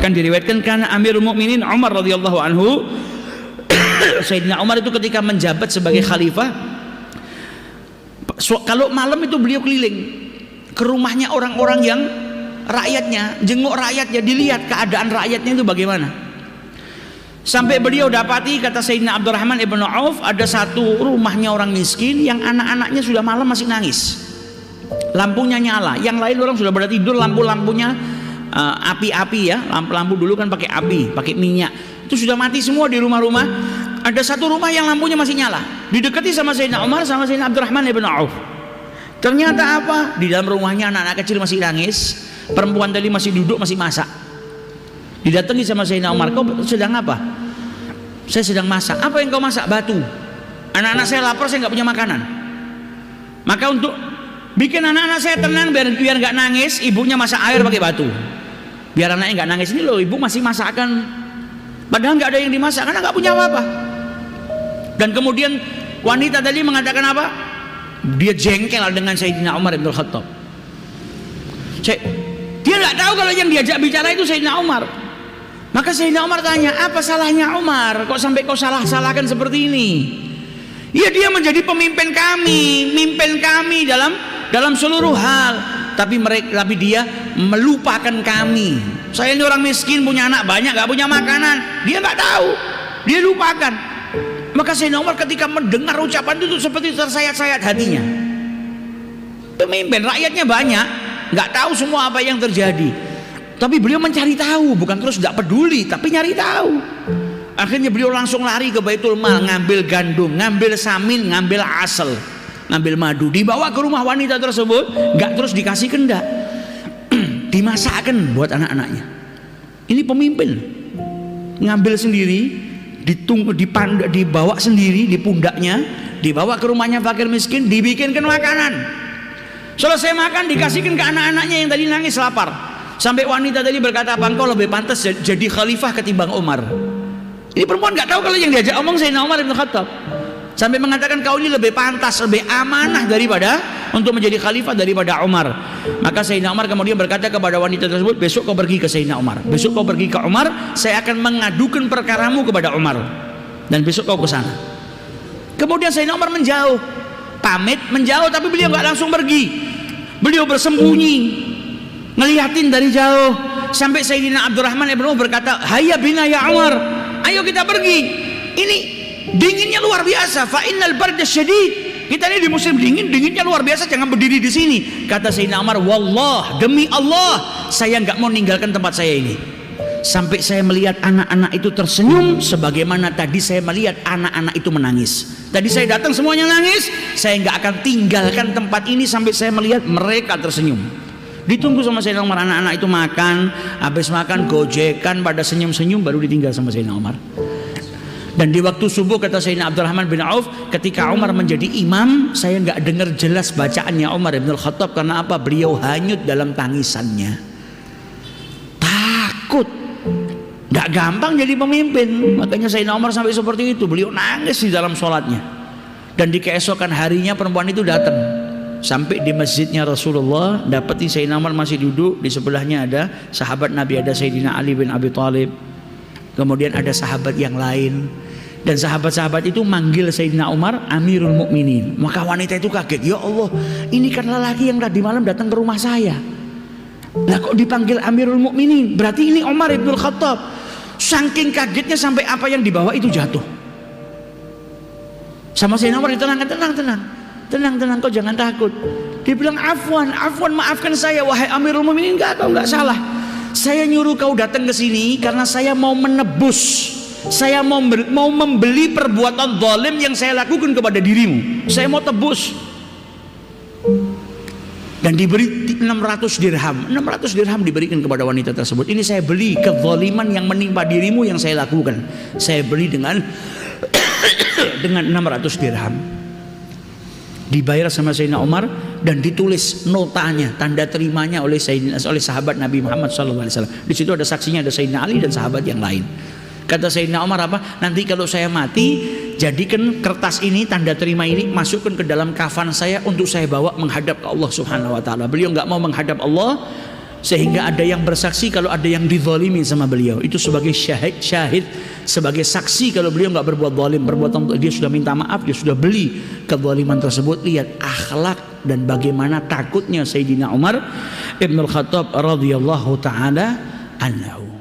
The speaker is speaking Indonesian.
Bahkan diriwayatkan karena Amirul Mukminin Umar radhiyallahu anhu, Sayyidina Umar itu ketika menjabat sebagai khalifah, kalau malam itu beliau keliling ke rumahnya orang-orang yang rakyatnya, jenguk rakyatnya, dilihat keadaan rakyatnya itu bagaimana. Sampai beliau dapati, kata Sayyidina Abdurrahman ibn Auf, ada satu rumahnya orang miskin yang anak-anaknya sudah malam masih nangis, lampunya nyala, yang lain orang sudah pada tidur, lampu-lampunya api-api ya, lampu-lampu dulu kan pakai api, pakai minyak, itu sudah mati semua di rumah-rumah. Ada satu rumah yang lampunya masih nyala, didekati sama Sayyidina Umar sama Sayyidina Abdurrahman ibn Auf. Ternyata apa? Di dalam rumahnya anak-anak kecil masih nangis, perempuan tadi masih duduk masih masak. Didatangi sama Sayyidina Umar, kau sedang apa? Saya sedang masak. Apa yang kau masak? Batu. Anak-anak saya lapar, saya nggak punya makanan. Maka untuk bikin anak-anak saya tenang, biar nggak nangis, ibunya masak air pakai batu. Biar anaknya nggak nangis. Ini loh, ibu masih masakan, padahal nggak ada yang dimasak karena nggak punya apa-apa. Dan kemudian wanita tadi mengatakan apa? Dia jengkel dengan Sayyidina Umar bin Khattab. Dia nggak tahu kalau yang diajak bicara itu Sayyidina Umar. Maka Sayyidina Umar tanya, apa salahnya Umar? Kok sampai kau salah-salahkan seperti ini? Ya, dia menjadi pemimpin kami, mimpin kami dalam seluruh hal. Tapi dia melupakan kami. Saya ini orang miskin, punya anak banyak, nggak punya makanan. Dia nggak tahu, dia lupakan. Maka Sayyidina Umar ketika mendengar ucapan itu seperti tersayat-sayat hatinya. Pemimpin, rakyatnya banyak, nggak tahu semua apa yang terjadi. Tapi beliau mencari tahu, bukan terus nggak peduli, tapi nyari tahu. Akhirnya beliau langsung lari ke Baitul Mal, ngambil gandum, ngambil samin, ngambil asal, ngambil madu, dibawa ke rumah wanita tersebut. Nggak terus dikasih kendak, dimasakkan buat anak-anaknya. Ini pemimpin, ngambil sendiri, dibawa sendiri di pundaknya, dibawa ke rumahnya fakir miskin, dibikinkan makanan. Selesai makan, dikasihkan ke anak-anaknya yang tadi nangis lapar. Sampai wanita tadi berkata, apa engkau lebih pantas jadi khalifah ketimbang Umar? Ini perempuan nggak tahu kalau yang diajak omong Sayyidina Umar bin Khattab. Sampai mengatakan, kau ini lebih pantas, lebih amanah daripada untuk menjadi khalifah daripada Umar. Maka Sayyidina Umar kemudian berkata kepada wanita tersebut, besok kau pergi ke Sayyidina Umar, besok kau pergi ke Umar, saya akan mengadukan perkaramu kepada Umar, dan besok kau ke sana. Kemudian Sayyidina Umar menjauh, pamit menjauh, tapi beliau nggak langsung pergi. Beliau bersembunyi, ngeliatin dari jauh, sampai Sayyidina Abdurrahman ibn Auf berkata, hayya bina ya Umar, ayo kita pergi, ini dinginnya luar biasa, fa innal barda syadid, kita ini di musim dingin, dinginnya luar biasa, jangan berdiri di sini. Kata Sayyidina Umar, wallah, demi Allah, saya nggak mau ninggalkan tempat saya ini sampai saya melihat anak-anak itu tersenyum sebagaimana tadi saya melihat anak-anak itu menangis. Tadi saya datang semuanya nangis, saya nggak akan tinggalkan tempat ini sampai saya melihat mereka tersenyum. Ditunggu sama Sayyidina Umar, anak-anak itu makan, habis makan gojekan pada senyum-senyum, baru ditinggal sama Sayyidina Umar. Dan di waktu subuh, kata Sayyidina Abdurrahman bin Auf, ketika Umar menjadi imam, saya nggak dengar jelas bacaannya Umar bin Khattab. Karena apa? Beliau hanyut dalam tangisannya, takut, nggak gampang jadi pemimpin. Makanya Sayyidina Umar sampai seperti itu, beliau nangis di dalam sholatnya. Dan di keesokan harinya perempuan itu datang sampai di masjidnya Rasulullah, dapati Sayyidina Umar masih duduk, di sebelahnya ada sahabat Nabi, ada Sayyidina Ali bin Abi Thalib, kemudian ada sahabat yang lain. Dan sahabat-sahabat itu manggil Sayyidina Umar Amirul Mukminin. Maka wanita itu kaget, ya Allah, ini kan lelaki yang tadi malam datang ke rumah saya, lah kok dipanggil Amirul Mukminin, berarti ini Umar ibn Khattab. Saking kagetnya sampai apa yang dibawa itu jatuh. Sama Sayyidina Umar ditenangkan, tenang, kau jangan takut. Dia bilang, afwan, maafkan saya wahai Amirul Mukminin. Enggak, kau enggak salah. Saya nyuruh kau datang ke sini karena saya mau menebus, saya mau membeli perbuatan zalim yang saya lakukan kepada dirimu. Saya mau tebus. Dan diberi 600 dirham. 600 dirham diberikan kepada wanita tersebut. Ini saya beli kezaliman yang menimpa dirimu yang saya lakukan. Saya beli dengan 600 dirham. Dibayar sama Sayyidina Umar dan ditulis notanya, tanda terimanya oleh sahabat Nabi Muhammad SAW. Di situ ada saksinya, ada Sayyidina Ali dan sahabat yang lain. Kata Sayyidina Umar apa? Nanti kalau saya mati, jadikan kertas ini, tanda terima ini, masukkan ke dalam kafan saya untuk saya bawa menghadap ke Allah Subhanahu Wa Taala. Beliau nggak mau menghadap Allah sehingga ada yang bersaksi kalau ada yang dizalimi sama beliau. Itu sebagai syahid, sebagai saksi kalau beliau nggak berbuat zalim, perbuatan dia sudah minta maaf, dia sudah beli kezaliman tersebut. Lihat akhlak dan bagaimana takutnya Sayyidina Umar Ibn Al-Khattab radhiyallahu taala anhu.